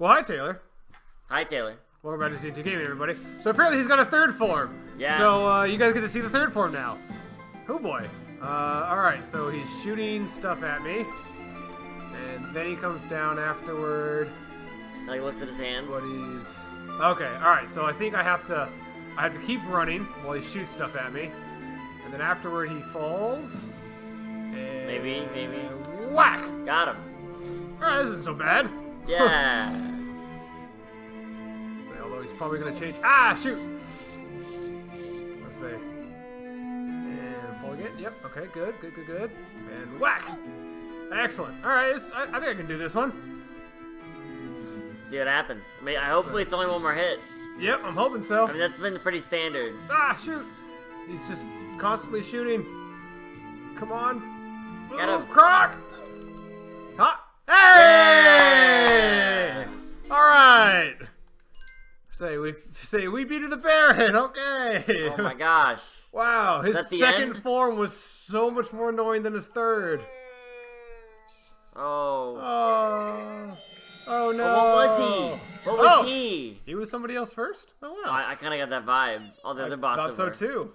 Well, hi, Taylor. Hi, Taylor. Welcome back to C2 Gaming, everybody. So apparently he's got a third form. Yeah. So you guys get to see the third form now. Oh boy. Alright, so he's shooting stuff at me. And then he comes down afterward. Now he looks at his hand. What he's... Okay, alright, so I think I have to keep running while he shoots stuff at me. And then afterward he falls. And Maybe. Whack! Got him. Alright, this isn't so bad. Yeah. Although he's probably going to change... Ah, shoot! Let's see. And pull again. Yep, okay, good. And whack! Excellent. Alright, I think I can do this one. See what happens. I mean, hopefully it's only one more hit. Yep, I'm hoping so. I mean, that's been pretty standard. Ah, shoot! He's just constantly shooting. Come on. Got him. Croc! Huh? Hey! Alright! Say we beat the Baron, okay! Oh my gosh. Wow, his second end? form was so much more annoying than his third. Oh. Oh no. What was he? What was he? He was somebody else first? Oh wow. I kind of got that vibe. All the other bosses thought so too.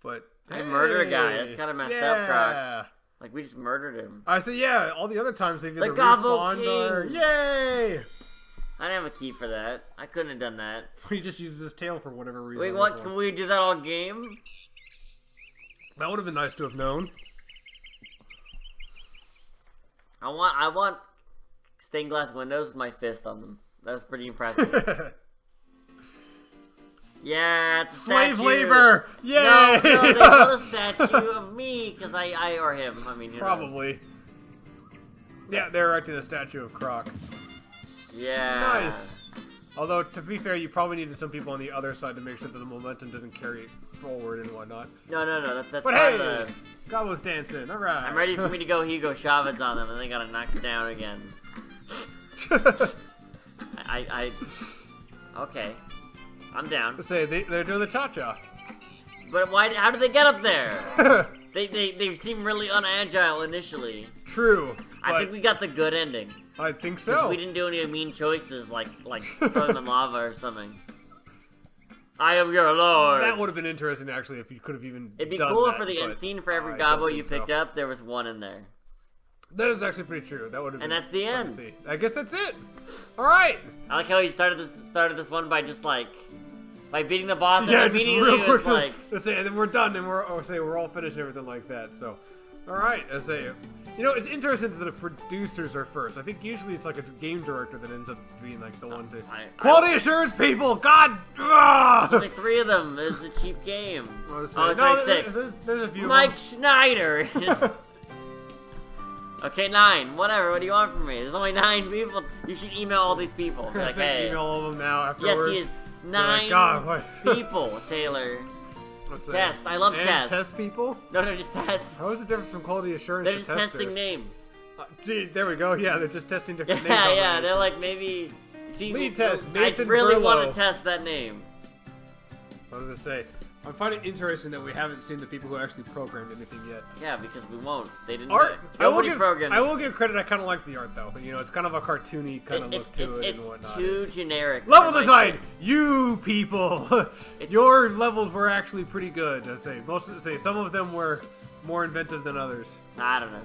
But I murdered a guy. That's kind of messed up, Croc. Like, we just murdered him. So yeah, all the other times they've either Gobbo respawned or... King. Yay! I didn't have a key for that. I couldn't have done that. He just uses his tail for whatever reason. Wait, what? Can we do that all game? That would have been nice to have known. I want stained glass windows with my fist on them. That was pretty impressive. Yeah, it's a Slave statue. labor! Yay! No, they built a statue of me, because I or him. I mean, you Probably. know. Yeah, they're erecting a statue of Croc. Yeah. Nice. Although, to be fair, you probably needed some people on the other side to make sure that the momentum didn't carry it forward and whatnot. No, that's But hey! Gobbos dancing, alright. I'm ready for me to go Hugo Chavez on them, and they gotta knock her down again. Okay. I'm down. Say, they're doing the cha-cha. But why? How did they get up there? They seem really unagile initially. True. I think we got the good ending. I think so. We didn't do any mean choices like throw them in lava or something. I am your lord. That would have been interesting, actually, if you could have even It'd be done cool that, for the end but scene for every I Gobbo don't you think picked up, there was one in there. That is actually pretty true. That would have been And that's the fun end. to see. I guess that's it. All right. I like how you started this one by just by beating the boss Yeah, and just immediately real it quick. was like... And then we're done, and we're all finished and everything like that. So, all right. You know, it's interesting that the producers are first. I think usually it's like a game director that ends up being like the one to quality assurance people. God, there's only 3 of them. It's a cheap game. Sorry, 6. There's a few. Mike Schneider. Okay, 9. Whatever. What do you want from me? There's only 9 people. You should email all these people. Like, hey. Email all of them now afterwards. Yes, he is 9 God, what? people, Taylor. Test. I love test. Test people? No, just test. How is the difference from quality assurance They're to just testers? testing names. Gee, there we go. Yeah, they're just testing different names. Yeah, they're like maybe... See, Lead test, Nathan I really Brillo. want to test that name. I was gonna say, I'm finding it interesting that we haven't seen the people who actually programmed anything yet. Yeah, because we won't. They didn't. Art. Nobody programmed. I will give credit. I kind of like the art though. You know, it's kind of a cartoony kind of look to it and whatnot. It's too generic. Level design. You people, your levels were actually pretty good. I say some of them were more inventive than others. I don't know.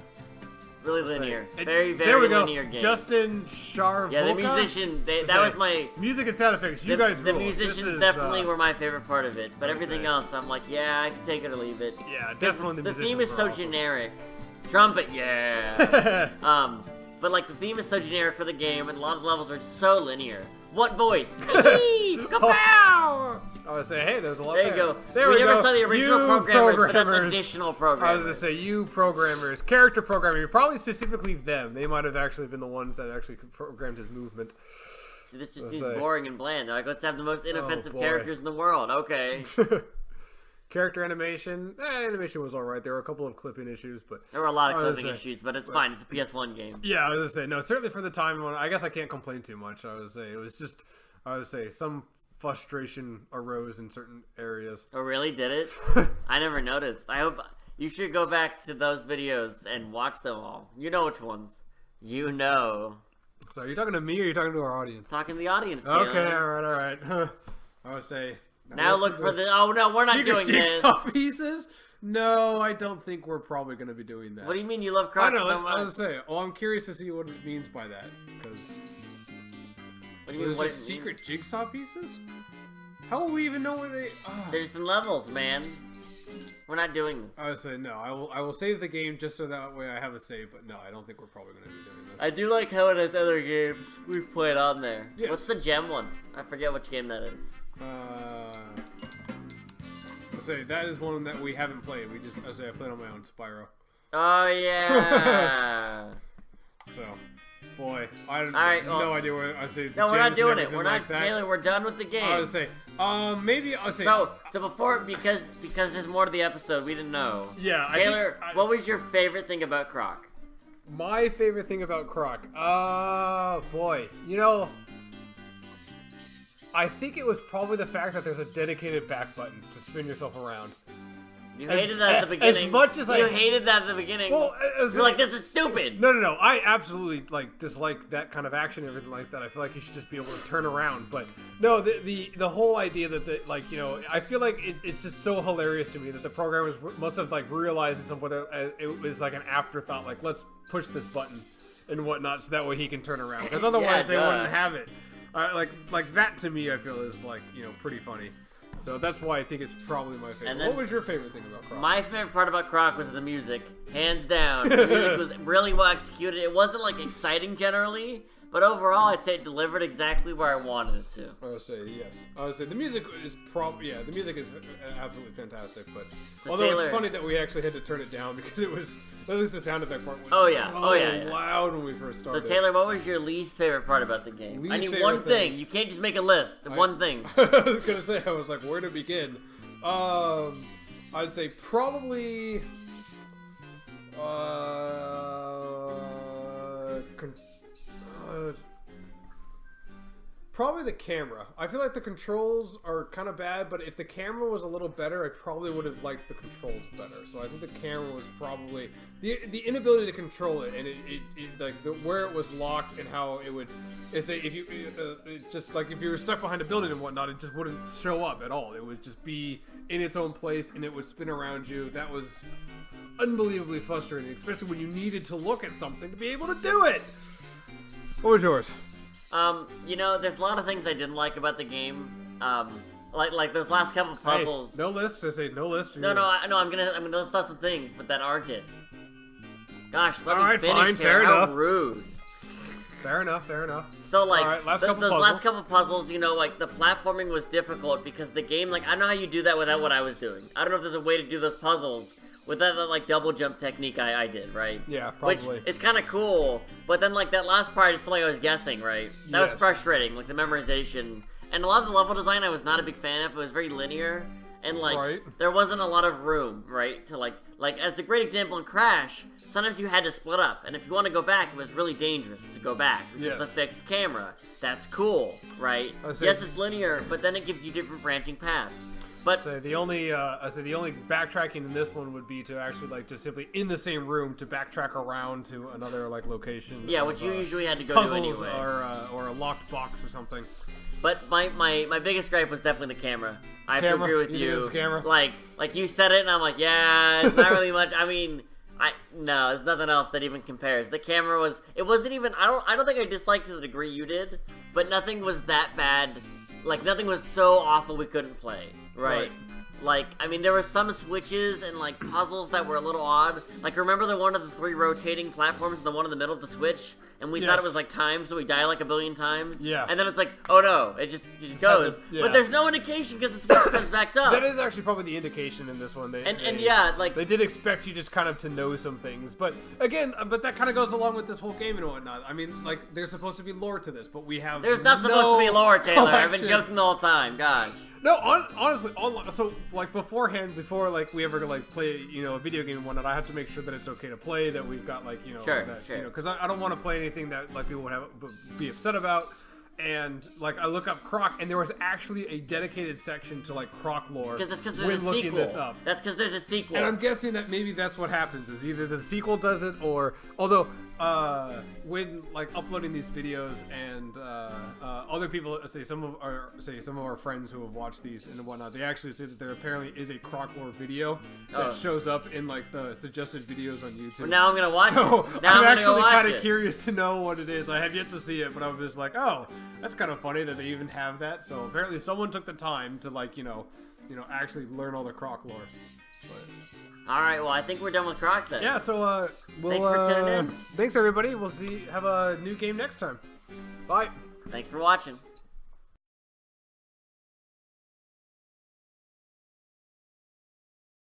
Really linear. Very there we go. linear game. Justin Sharvoka. Yeah, the musician. That was my music and sound effects. You guys The rule. musicians definitely were my favorite part of it, but everything say. else, I'm like, yeah, I can take it or leave it. Yeah, definitely The the theme musicians is were so awesome. generic. Trumpet, yeah. But like the theme is so generic for the game, and a lot of levels are so linear. What voice? Kapow! I would say, hey, there's a lot There you go. There we we never go. saw the original You programmers, but that's additional programmers. I was going to say, you programmers, character programming, probably specifically them. They might have actually been the ones that actually programmed his movement. See, this just seems boring and bland. Like, let's have the most inoffensive boy. characters in the world. Okay. Character animation, animation was alright. There were a couple of clipping issues, but... There were a lot of clipping issues, but it's fine. It's a PS1 game. Yeah, I was going to say, no, certainly for the time, I guess I can't complain too much. I would say, it was just, some frustration arose in certain areas. Oh, really? Did it? I never noticed. I hope... You should go back to those videos and watch them all. You know which ones. You know. So are you talking to me or are you talking to our audience? Talking to the audience, Taylor. Okay, all right. I would say... Now look for the... Oh, no, we're not doing this. Jigsaw pieces? No, I don't think we're probably going to be doing that. What do you mean you love Crocs so much? I was going to say, I'm curious to see what it means by that. Because... What do you mean, what just secret jigsaw pieces? How will we even know where they... They're just in levels, man. We're not doing this. I would say, no, I will save the game just so that way I have a save, but no, I don't think we're probably going to be doing this. I do like how it has other games we've played on there. Yes. What's the gem one? I forget which game that is. Let's say that is one that we haven't played. I played on my own, Spyro. Oh yeah. So, boy, I have no idea where I say. No, we're not doing it. We're not. Like Taylor, we're done with the game. I would say, maybe I'll say. So before because there's more to the episode, we didn't know. Yeah, Taylor, what was your favorite thing about Croc? My favorite thing about Croc, boy, I think it was probably the fact that there's a dedicated back button to spin yourself around. You hated that at the beginning. As much as you hated that at the beginning. Well, you're like, this is stupid. No. I absolutely dislike that kind of action and everything like that. I feel like you should just be able to turn around. But no, the whole idea that I feel like it's just so hilarious to me that the programmers must have realized at some point that it was like an afterthought. Like, let's push this button and whatnot so that way he can turn around. Because otherwise they wouldn't have it. Like that to me, I feel is pretty funny. So that's why I think it's probably my favorite. What was your favorite thing about Croc? My favorite part about Croc was the music, hands down. The music was really well executed. It wasn't exciting generally, but overall, I'd say it delivered exactly where I wanted it to. I would say yes. I would say the music is the music is absolutely fantastic. But so although Taylor, it's funny that we actually had to turn it down because it was at least the sound effect part was so loud when we first started. So Taylor, what was your least favorite part about the game? I need one thing. You can't just make a list. One thing. I was gonna say, I was like, where to begin? I'd say probably probably the camera. I feel like the controls are kind of bad, but if the camera was a little better, I probably would have liked the controls better. So I think the camera was probably the inability to control it, and where it was locked and how it would. If you if you were stuck behind a building and whatnot, it just wouldn't show up at all. It would just be in its own place and it would spin around you. That was unbelievably frustrating, especially when you needed to look at something to be able to do it. What was yours? There's a lot of things I didn't like about the game. Like those last couple puzzles. Hey, no list. I say no list. No. I'm gonna list out some things, but that aren't it. Gosh, let me finish. Fine, fair enough. How rude. Fair enough. So All right, last couple puzzles, the platforming was difficult because the game, I don't know how you do that without what I was doing. I don't know if there's a way to do those puzzles with that double jump technique I did, right? Yeah, probably. Which is kind of cool, but then that last part I just felt like I was guessing, right? That was frustrating, the memorization. And a lot of the level design I was not a big fan of. It was very linear, and there wasn't a lot of room, right? To as a great example in Crash, sometimes you had to split up, and if you want to go back, it was really dangerous to go back because of the fixed camera. That's cool, right? Yes, it's linear, but then it gives you different branching paths. But so the only backtracking in this one would be to actually just simply in the same room to backtrack around to another location. Yeah, which you usually had to go to anyway. or a locked box or something. But my biggest gripe was definitely the camera. I have to agree with you. It's the camera? Like you said it, and I'm like, yeah, it's not really much. I mean, no, there's nothing else that even compares. The camera was. It wasn't even. I don't think I disliked it to the degree you did, but nothing was that bad. Nothing was so awful we couldn't play, right? There were some switches and puzzles that were a little odd. Remember the one of the 3 rotating platforms and the one in the middle of the switch? And we thought it was timed, so we die a billion times? Yeah. And then it's oh no, it just goes. But there's no indication because the switch comes back up. That is actually probably the indication in this one. They did expect you just kind of to know some things. But again, that kind of goes along with this whole game and whatnot. I mean, there's supposed to be lore to this, but we have There's not supposed to be lore, Taylor. I've been joking the whole time. God. No, honestly, so beforehand, before we ever play a video game and whatnot, I have to make sure that it's okay to play, that we've got sure. because I don't want to play anything that people would be upset about. And I look up Croc, and there was actually a dedicated section to Croc lore when looking this up. That's because there's a sequel. And I'm guessing that maybe that's what happens. Is either the sequel does it, or although when like uploading these videos and other people say some of our friends who have watched these and whatnot, they actually say that there apparently is a Croc lore video that shows up in like the suggested videos on YouTube. Well, now I'm gonna watch it. Now I'm actually kind of curious to know what it is. I have yet to see it, but I was just like, oh, that's kind of funny that they even have that. So apparently someone took the time to like actually learn all the Croc lore. But, all right, well, I think we're done with Croc then. yeah, so thanks for tuning in. Thanks everybody. We'll have a new game next time. Bye. Thanks for watching.